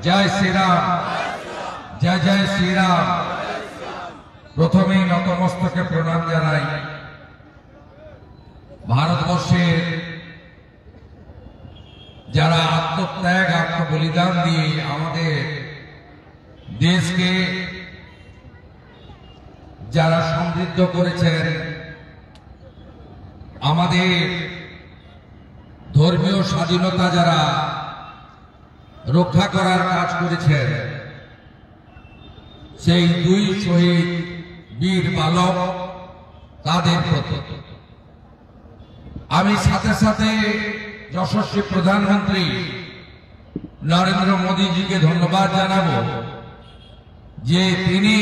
जय श्री राम, जय जय श्री राम। प्रथमेই नतमस्तके प्रणाम জানাই ভারতবর্ষের যারা আত্মত্যাগ আত্মবলিদান দিয়ে আমাদের দেশকে যারা সমৃদ্ধ করেছেন, আমাদের ধর্মীয় স্বাধীনতা যারা রক্ষা করার কাজ করেছেন, সেই দুই শহীদ বীর বালক তাদের প্রতি আমি সাথে সাথে যশস্বী প্রধানমন্ত্রী নরেন্দ্র মোদীজিকে ধন্যবাদ জানাবো যে তিনি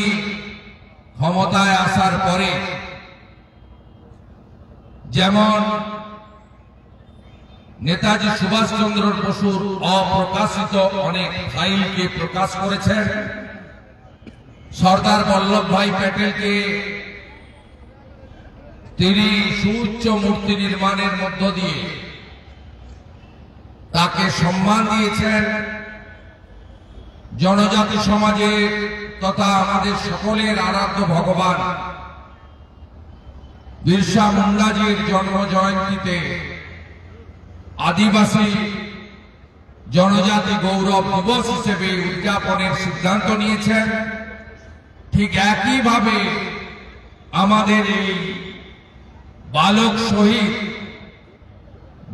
ক্ষমতায় আসার পরে যেমন নেতাজি সুভাষচন্দ্র বসুর অপ্রকাশিত অনেক ফাইলকে প্রকাশ করেছেন, সর্দার বল্লভভাই প্যাটেলকে তিনি সুউচ্চ মূর্তি নির্মাণের মধ্য দিয়ে তাকে সম্মান দিয়েছেন। জনজাতি সমাজের তথা আমাদের সকলের আরাধ্য ভগবান বিরসা মুন্ডাজির জন্ম জয়ন্তীতে আদিবাসী জনজাতি গৌরব দিবস হিসেবে উদযাপনের সিদ্ধান্ত নিয়েছেন। ঠিক একইভাবে আমাদের এই বালক শহীদ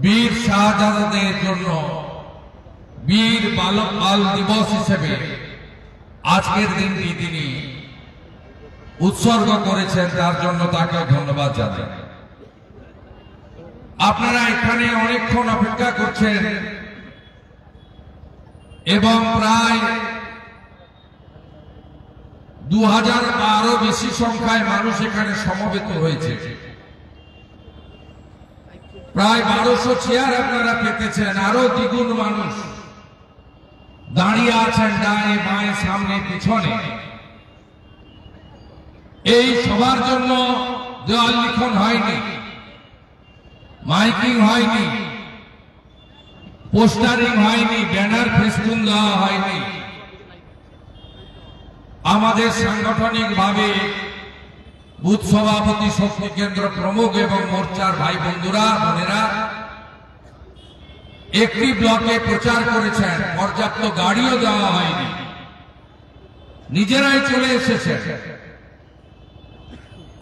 বীর শাহজাদাদের জন্য বীর বালক বাল দিবস হিসেবে আজকের দিনটি তিনি উৎসর্গ করেছেন, তার জন্য তাকে ধন্যবাদ জানাই। আপনারা এখানে অনেকক্ষণ অপেক্ষা করছেন এবং প্রায় 2000 বা আরো বেশি সংখ্যায় মানুষ এখানে সমবেত হয়েছে। প্রায় 1200 চেয়ার আপনারা পেতেছেন, আরো দ্বিগুণ মানুষ দাঁড়িয়ে আছেন ডায়ে বাঁয়ে সামনে পিছনে। এই সবার জন্য দেওয়াল লিখন হয়নি, মাইকিং হয়নি, পোস্টারিং হয়নি, ব্যানার ফেস্টুন দেওয়া হয়নি। আমাদের সাংগঠনিক ভাবে বুথ সভাপতি, শক্তি কেন্দ্র প্রমুখ এবং মোর্চার ভাই বন্ধুরা বোনেরা একটি ব্লকে প্রচার করেছেন, পর্যাপ্ত গাড়িও দেওয়া হয়নি, নিজেরাই চলে এসেছেন।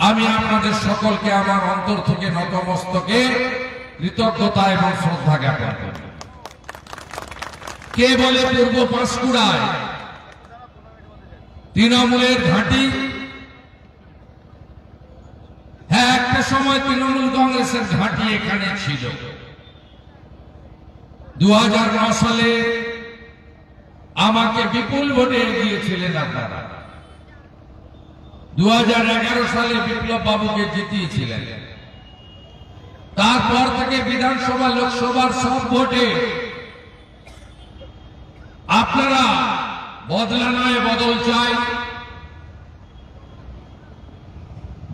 আমি আপনাদের সকলকে আমার অন্তর থেকে নতমস্তকে কৃতজ্ঞতা এবং শ্রদ্ধা জ্ঞাপন করি। কে বলে পূর্ব পাঁশকুড়ায় তৃণমূলের ঘাঁটি? হ্যাঁ, একটা সময় তৃণমূল কংগ্রেসের ঘাঁটি এখানে ছিল। 2009 সালে আমাকে বিপুল ভোটে এগিয়েছিলেন আপনারা। 2011 সালে বিপ্লব বাবুকে জিতিয়েছিলেন। তারপর থেকে বিধানসভা লোকসভার সব ভোটে আপনারা বদলা নয় বদল চাই,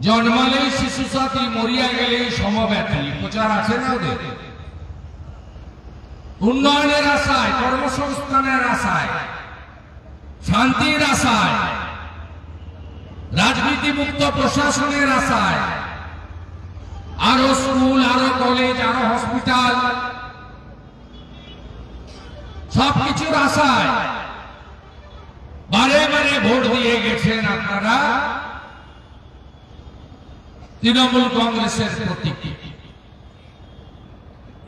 জন্মালেই শিশু সাথী, মরিয়া গেলেই সমব্যথী প্রচার আছে না ওদের? উন্নয়নের আশায়, কর্মসংস্থানের আশায়, শান্তির আশায়, রাজনীতি মুক্ত প্রশাসনের আশায়, আরো স্কুল, আরো কলেজ, আরো হসপিটাল, সবকিছুর আশায় বারে বারে ভোট দিয়ে গেছেন আপনারা তৃণমূল কংগ্রেসের প্রতীক।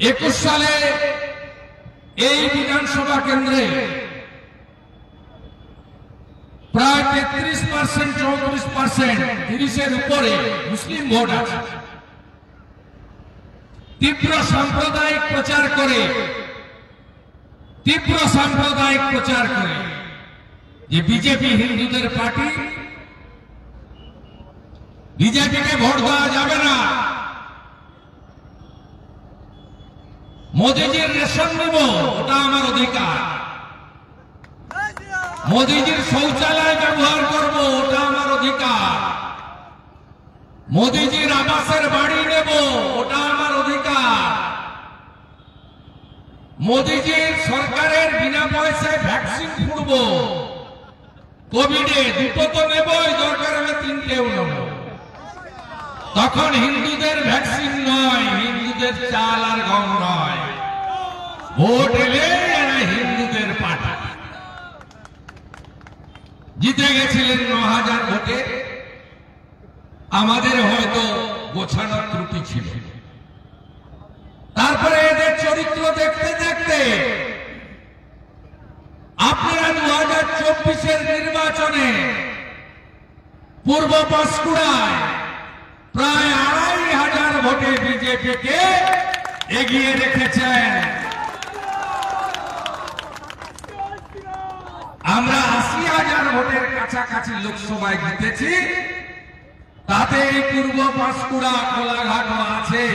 21 সালে এই বিধানসভা কেন্দ্রে প্রায় 33%, 34%, 30-এর উপরে মুসলিম ভোট আছে। তীব্র সাম্প্রদায়িক প্রচার করে যে বিজেপি হিন্দুদের পার্টি, বিজেপিকে ভোট দেওয়া যাবে না, মোদীজির রেশন নেব ওটা আমার অধিকার, মোদীজির শৌচালয় ব্যবহার করব ওটা আমার অধিকার, মোদীজির আবাসের বাড়ি নেব ওটা আমার অধিকার, মোদীজির সরকারের বিনা পয়সায় ভ্যাকসিন পূর্ব কোভিডে দুটো তো নেবই, দরকার হলে তিনটেও নেব। তখন হিন্দুদের ভ্যাকসিন নয়, হিন্দুদের চাল আর গম নয়, ভোট এলে এরা হিন্দুদের পাঠা। জিতে গেছিলেন ৯,০০০ ভোটে। আমাদের হয়তো গোছানোর ত্রুটি ছিল। তারপরে এদের চরিত্র দেখতে দেখতে আপনারা ২০২৪-এর নির্বাচনে পূর্ব পাঁশকুড়ায় প্রায় ২৫০০ ভোটে বিজেপিকে এগিয়ে রেখেছেন। আমরা ৮০,০০০ ভোটের কাছাকাছি লোকসভায় জিতেছি, তাতে এই পূর্ব পাঁশকুড়া কোলাঘাটও আছে।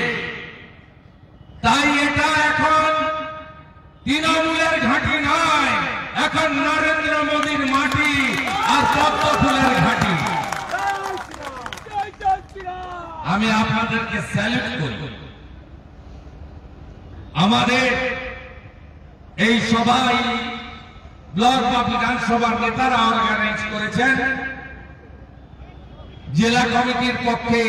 তাই এটা এখন তৃণমূলের ঘাঁটি নয়, এখন নরেন্দ্র মোদীর মাটি আর পদ্ম ফুলের ঘাঁটি। আমি আপনাদেরকে স্যালুট করি। আমাদের এই সবাই ব্লক বা বিধানসভার নেতারা অর্গানাইজ করেছেন। জেলা কমিটির পক্ষে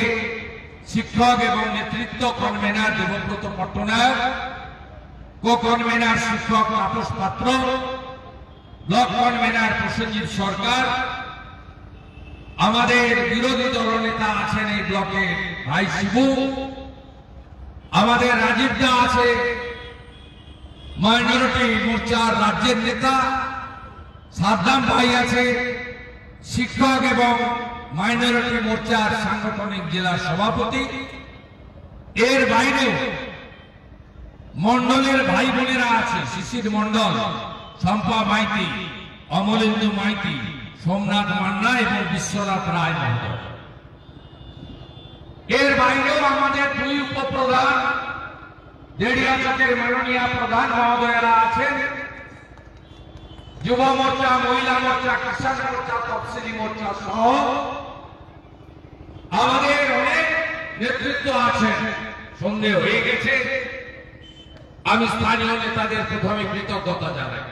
শিক্ষক এবং নেতৃত্ব কনভেনার দেবব্রত পট্টনায়ক, কো কনভেনার শিক্ষক তাপস পাত্র, ব্লক কনভেনার প্রসেনজিৎ সরকার, আমাদের বিরোধী দলনেতা আছেন এই ব্লকে ভাই শিবু, আমাদের রাজীব দা আছে মাইনরিটি মোর্চার রাজ্যের নেতা, সাদ্দাম ভাই আছে শিক্ষক এবং মাইনরিটি মোর্চার সাংগঠনিক জেলা সভাপতি। এর বাইরেও মন্ডলের ভাই বোনেরা আছে, শিশির মন্ডল, শম্পা মাইতি, অমলেন্দু মাইতি, সোমনাথ মান্না এবং বিশ্বনাথ রায় মন্ডল। এর বাইরেও আমাদের দুই উপপ্রধান দেড়িয়াচকের মাননীয় প্রধান মহোদয়েরা আছেন, যুব মোর্চা, মহিলা মোর্চা, কিষাণ মোর্চা, তফসিলি মোর্চা সহ আমাদের অনেক নেতৃত্ব আছেন। সন্ধে হয়ে গেছে, আমি স্থানীয় নেতাদের প্রথমে কৃতজ্ঞতা জানাই।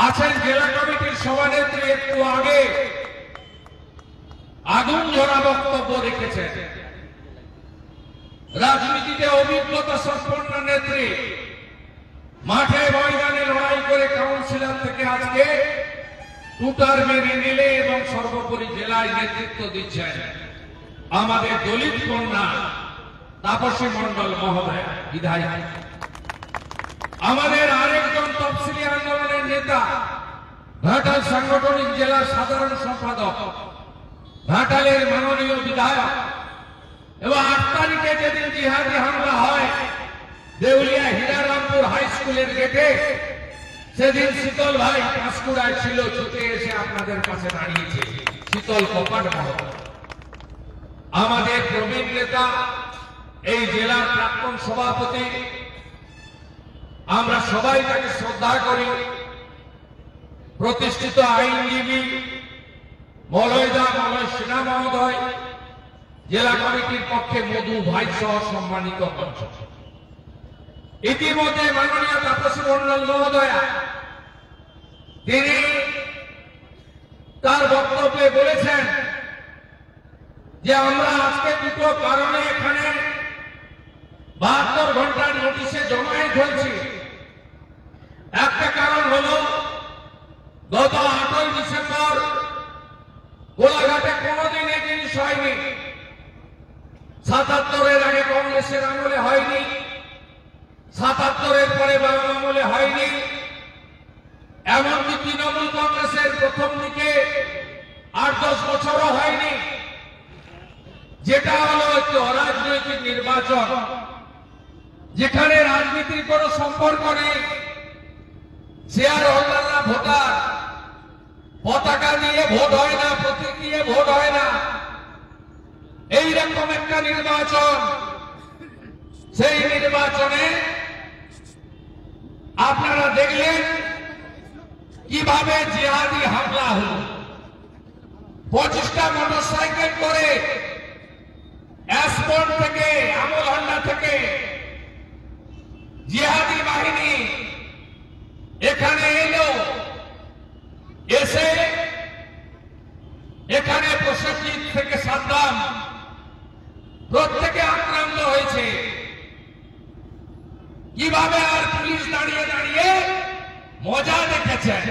আছেন জেলা কমিটির সভানেত্রী, একটু আগে আগুন ঝরা বক্তব্য রেখেছেন। রাজনীতিতে অভিজ্ঞতা সম্পন্ন নেত্রী, মাঠে ময়দানে লড়াই করে কাউন্সিলর থেকে আজকে টুটার মেনে নিলে এবং সর্বোপরি জেলায় নেতৃত্ব দিচ্ছেন আমাদের দলিত কন্যা তাপসী মন্ডল মহোদয় বিধায়ক। আমাদের আরেকজন তফসিলি আন্দোলনের নেতা, ঘাটাল সাংগঠনিক জেলার সাধারণ সম্পাদক, ঘাটালের মাননীয় বিধায়ক, এবং ৮ তারিখে যেদিন জিহাদি হামলা হয় দেউলিয়া হীরারামপুর হাই স্কুলের গেটে, সেদিন শীতল ভাই পাঁশকুড়ায় ছিল, ছুটে এসে আপনাদের কাছে দাঁড়িয়েছে শীতল কপাট মহোদয়। আমাদের প্রবীণ নেতা, এই জেলার প্রাক্তন সভাপতি, আমরা সবাই তাকে শ্রদ্ধা করি, প্রতিষ্ঠিত আইনজীবী মলয়দা মলয় সিনহা মহোদয়, জেলা কমিটির পক্ষে মধু ভাই সহ সম্মানিত মঞ্চ। ইতিমধ্যে মাননীয় তাপসী মন্ডল মহোদয়া তিনি তার বক্তব্যে বলেছেন যে আমরা আজকে দুটো কারণে এখানে 72 ঘন্টার নোটিশে জমায়েত হয়েছি। একটা কারণ হলো গত 8ই ডিসেম্বর কোলাঘাটে কোনোদিন এই জিনিস হয়নি, 77-এর আগে কংগ্রেসের আমলে হয়নি, 77-এর পরে বাম আমলে হয়নি, এমনকি তৃণমূল কংগ্রেসের প্রথম দিকে 8-10 বছরও হয়নি। যেটা হলো একটি অরাজনৈতিক নির্বাচন, যেখানে রাজনীতির কোনো সম্পর্ক নেই, শেয়ার হোল্ডাররা ভোটার, পতাকা নিয়ে ভোট হয় না, প্রতীক নিয়ে ভোট হয় না, এইরকম একটা নির্বাচন। সেই নির্বাচনে আপনারা দেখলেন কিভাবে জিহাদি হামলা হল। 25টা মোটরসাইকেল করে অ্যাসপন্ড থেকে, আমলহন্ডা থেকে জিহাদি বাহিনী এখানে এলো, মজা দেখেছেন,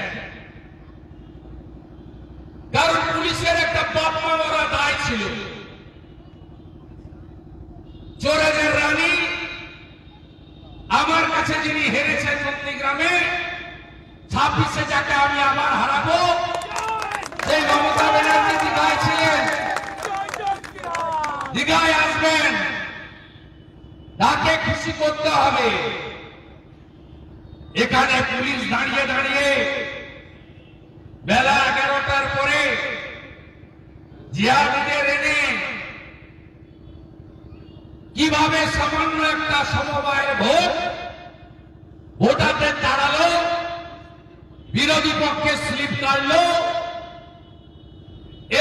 কারণ পুলিশের একটা বাপমা মরা দায় ছিল। চোরেদের রানী আমার কাছে যিনি হেরেছেন নন্দীগ্রামে, 26-এ যাকে আমি আবার হারাবো, সেই মমতা ব্যানার্জি দীঘায় ছিলেন, দীঘায় আসবেন, তাকে খুশি করতে হবে। এখানে পুলিশ দাঁড়িয়ে দাঁড়িয়ে বেলা 11টার পরে জিহাদিদের এনে কিভাবে সামান্য একটা সমবায়ের ভোটারদের তাড়ালো, বিরোধী পক্ষে স্লিপ কাটলো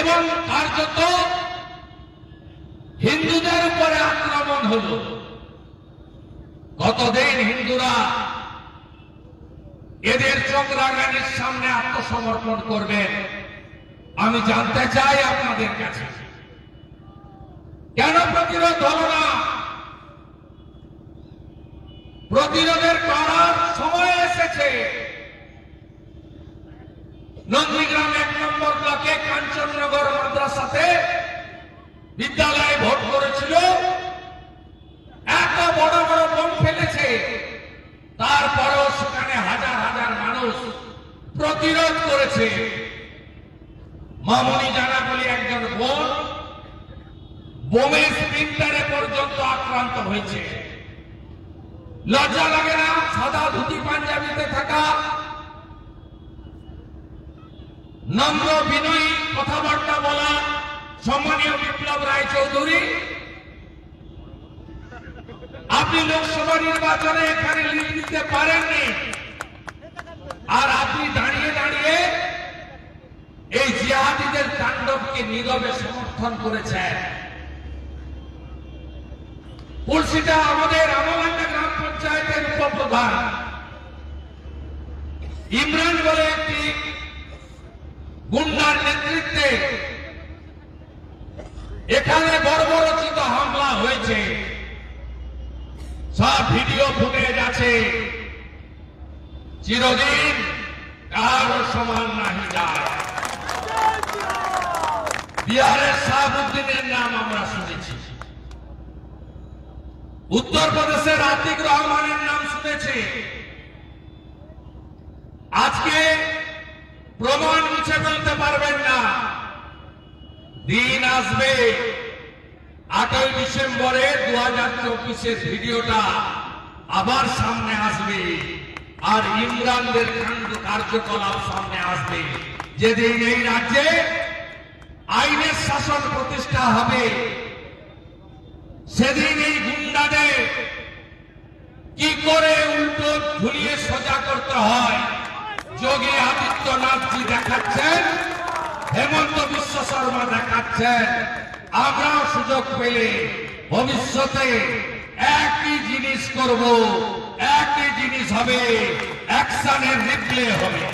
এবং কার্যত হিন্দুদের উপরে আক্রমণ হলো। কতদিন হিন্দুরা এদের চক্রাগানির সামনে আত্মসমর্পণ করবেন? আমি জানতে চাই আপনাদের কাছে, কেন প্রতিরোধ হলো না? প্রতিরোধের করার সময় এসেছে। নন্দীগ্রাম 1 নম্বর ব্লকে কাঞ্চননগর মাদ্রাসাতে বিদ্যালয়ে ভোট করেছিল, এত বড় বড় বোম ফেলেছে, তারপরেও সেখানে হাজার হাজার মানুষ প্রতিরোধ করেছে। মামনি জানা বলি একজন বোন বোমের স্প্রিন্টারে পর্যন্ত আক্রান্ত হয়েছে। লজ্জা লাগে না? সাদা ধুতি পাঞ্জাবিতে থাকা, নম্র বিনয়ী কথাবার্তা বলা সম্মানীয় বিপ্লব রায় চৌধুরী, আপনি লোকসভা নির্বাচনে এখানে লিড দিতে পারেননি, আর আপনি দাঁড়িয়ে দাঁড়িয়ে এই জিহাদিদের তাণ্ডবকে নীরবে সমর্থন করেছেন। পুলসিটা আমাদের আমলান্ডা গ্রাম পঞ্চায়েতের উপপ্রধান ইমরান বলে একটি গুন্ডার নেতৃত্বে এখানে বর্বরচিত হামলা হয়েছে। সব ভিডিও ফুটেজ আছে। চিরদিন কারো সমান নাহি যায়। বিহারের শাহাবুদ্দিনের নাম আমরা শুনেছি, উত্তরপ্রদেশের আতিক রহমানের নাম শুনেছি। আজকে প্রমাণ মুছে ফেলতে পারবেন না। দিন আসবে 8ই ডিসেম্বরে 2024-এর ভিডিওটা আবার সামনে আসবে, আর ইমরানদের কার্যকলাপ সামনে আসবে। যেদিন এই রাজ্যে আইনের শাসন প্রতিষ্ঠা হবে, সেদিন এই গুন্ডাদের কি করে উল্টো ঝুলিয়ে সোজা করতে হয় যোগী আদিত্যনাথজি দেখাচ্ছেন, হেমন্ত বিশ্ব শর্মা দেখাচ্ছেন। আমরাও সুযোগ পেলে ভবিষ্যতে একই জিনিস করব, একই জিনিস হবে, অ্যাকশনের রিপ্লে হবে।